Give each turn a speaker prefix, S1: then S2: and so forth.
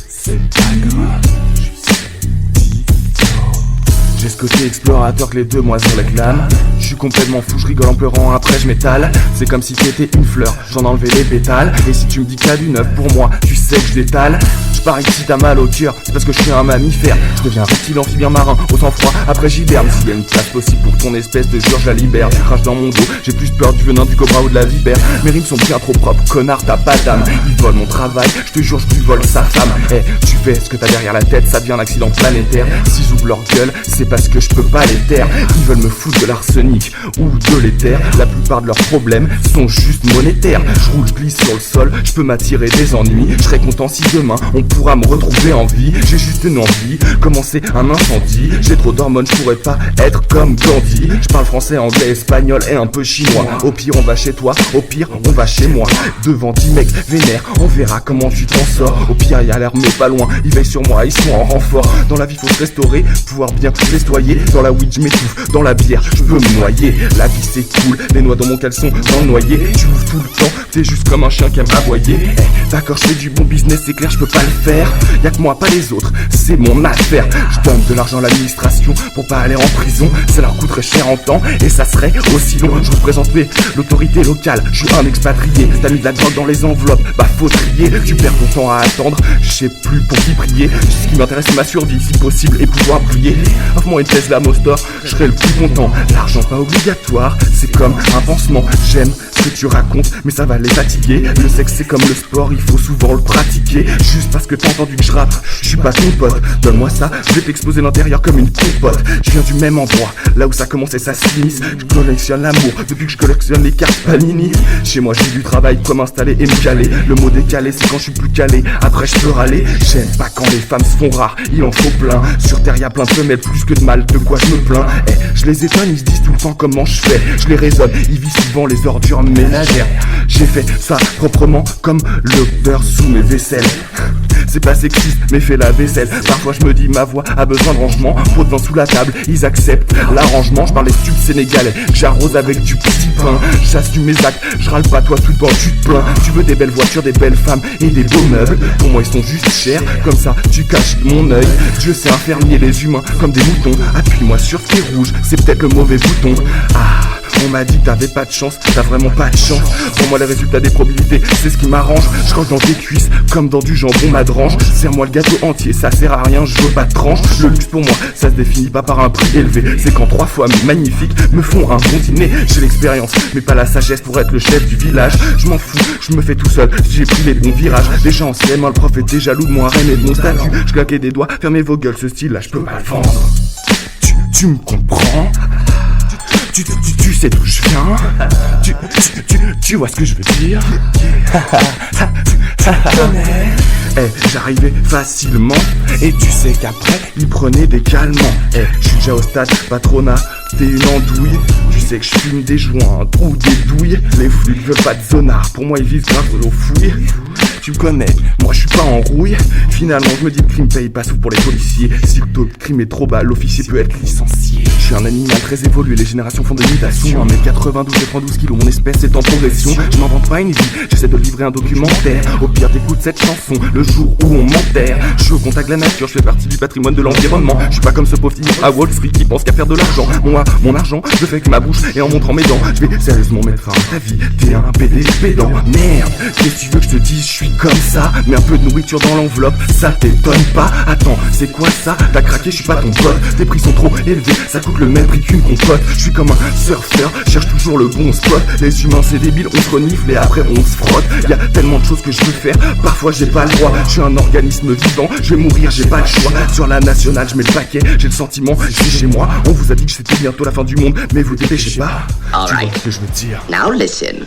S1: c'est pas grave. J'ai ce côté explorateur que les demoiselles réclament. Je suis complètement fou, je rigole en pleurant, après je m'étale. C'est comme si t'étais une fleur, j'en enlevais les pétales. Et si tu me dis que t'as du neuf pour moi, tu sais que je détale. Je parie que si t'as mal au cœur, c'est parce que je suis un mammifère. Je deviens reptile, amphibien, marin, au sang-froid, après j'hiberne. S'il y a une place possible pour ton espèce de jure, je la libère. Tu craches dans mon dos, j'ai plus peur du venin du cobra ou de la vipère. Mes rimes sont bien trop propres, connard, t'as pas d'âme. Ils volent mon travail, je te jure, je lui vole sa femme. Tu fais ce que t'as derrière la tête, ça devient un accident planétaire. S'ils ouvrent leur gueule, c'est parce que je peux pas les taire. Ils veulent me foutre de l'arsenic ou de l'éther. La plupart de leurs problèmes sont juste monétaires. Je roule, je glisse sur le sol, je peux m'attirer des ennuis. Je serais content si demain on pourra me retrouver en vie. J'ai juste une envie, commencer un incendie. J'ai trop d'hormones, je pourrais pas être comme Gandhi. Je parle français, anglais, espagnol et un peu chinois. Au pire on va chez toi, au pire on va chez moi. Devant 10 mecs vénères, on verra comment tu t'en sors. Au pire y'a l'air mais pas loin, ils veillent sur moi, ils sont en renfort. Dans la vie faut se restaurer, pouvoir bien festoyer. Dans la weed je m'étouffe, dans la bière je peux me noyer. La vie c'est cool, les noix dans mon caleçon dans le noyer. Tu ouvres tout le temps, t'es juste comme un chien qui aime aboyer. D'accord je fais du bon business, c'est clair je peux pas le faire. Y'a que moi pas les autres, c'est mon affaire. Je donne de l'argent à l'administration pour pas aller en prison. Ça leur coûterait cher en temps et ça serait aussi long. Je représente l'autorité locale, je suis un expatrié. T'as mis de la drogue dans les enveloppes, bah faut trier. Tu perds ton temps à attendre, je sais plus pour qui prier. Ce qui m'intéresse c'est ma survie si possible et pouvoir briller. Offre-moi une Tesla Mostor, je serai le plus content. L'argent pas obligatoire, c'est comme un pansement. J'aime ce que tu racontes, mais ça va les fatiguer. Le sexe c'est comme le sport, il faut souvent le pratiquer. Juste parce que t'as entendu que je rappe, je suis pas ton pote. Donne-moi ça, je vais t'exploser l'intérieur comme une compote. Je viens du même endroit, là où ça commence et ça s'initie. Je collectionne l'amour, depuis que je collectionne les cartes Panini. Chez moi j'ai du travail, quoi m'installer et me caler. Le mot décalé c'est quand je suis plus calé, après je peux râler. J'aime pas quand les femmes se font rares, il en faut plein. Sur terre y'a plein de femelles, plus que de mal, de quoi je me plains. Je les étonne, ils se disent tout le temps comment je fais. Je les raisonne, ils vivent souvent les ordures ménagères. J'ai fait ça proprement comme l'odeur sous mes vaisselles. C'est pas sexiste mais fais la vaisselle. Parfois je me dis ma voix a besoin de rangement. Pot de vin sous la table, ils acceptent l'arrangement. Je parle les tubes sénégalais, j'arrose avec du petit pain. J'assume mes actes, je râle pas toi tout le temps tu te plains. Tu veux des belles voitures, des belles femmes et des beaux meubles. Pour moi ils sont juste chers, comme ça tu caches mon œil. Dieu sait infirmier les humains comme des moutons. Appuie-moi sur ce qui est rouge, c'est peut-être le mauvais bouton. On m'a dit que t'avais pas de chance, t'as vraiment pas de chance. Pour moi les résultats des probabilités, c'est ce qui m'arrange. Je croque dans tes cuisses, comme dans du jambon madrange. Serre-moi le gâteau entier, ça sert à rien, je veux pas de tranche. Le luxe pour moi, ça se définit pas par un prix élevé. C'est quand 3 fois magnifiques me font un bon dîner. J'ai l'expérience, mais pas la sagesse pour être le chef du village. Je m'en fous, je me fais tout seul, j'ai pris les bons virages. Les gens anciennement, le prof était jaloux de moi, reine et de mon statut. Je claquais des doigts, fermez vos gueules, ce style là je peux pas le vendre. Tu me comprends? Tu sais d'où je viens. Tu vois ce que je veux dire. J'arrivais facilement. Et tu sais qu'après ils prenaient des calmants. Je suis déjà au stade patronat, t'es une andouille. Tu sais que je fume des joints ou des douilles. Les flics veulent pas de zonard, pour moi ils vivent grave aux fouilles. Tu me connais, moi je suis pas en rouille. Finalement je me dis le crime paye pas sauf pour les policiers. Si le taux de crime est trop bas, l'officier peut être licencié. Je suis un animal très évolué, les générations font des mutations. 1m92 et 32 kilos, mon espèce est en progression. Je m'invente pas une vie, j'essaie de livrer un documentaire. Au pire t'écoutes cette chanson, le jour où on m'enterre. Je suis au contact de la nature, je fais partie du patrimoine de l'environnement. Je suis pas comme ce pauvre type à Wall Street qui pense qu'à faire de l'argent. Moi, mon argent, je fais avec ma bouche et en montrant mes dents. Je vais sérieusement mettre fin à ta vie, t'es un PD pédant. Merde, qu'est-ce que tu veux que je te dise, je suis comme ça. Mets un peu de nourriture dans l'enveloppe, ça t'étonne pas. Attends, c'est quoi ça? T'as craqué, je suis pas ton pote. Tes prix sont trop élevés, ça coûte le même prix qu'une compote. Je suis comme un surfeur, cherche toujours le bon spot. Les humains c'est débile, on se renifle et après on se frotte. Y'a tellement de choses que je veux faire, parfois j'ai pas le droit. Je suis un organisme vivant, je vais mourir, j'ai pas le choix. Sur la nationale, je mets le paquet, j'ai le sentiment, je suis chez moi. On vous a dit que c'était bientôt la fin du monde, mais vous dépêchez pas. Tu vois ce que je veux dire?
S2: Now listen.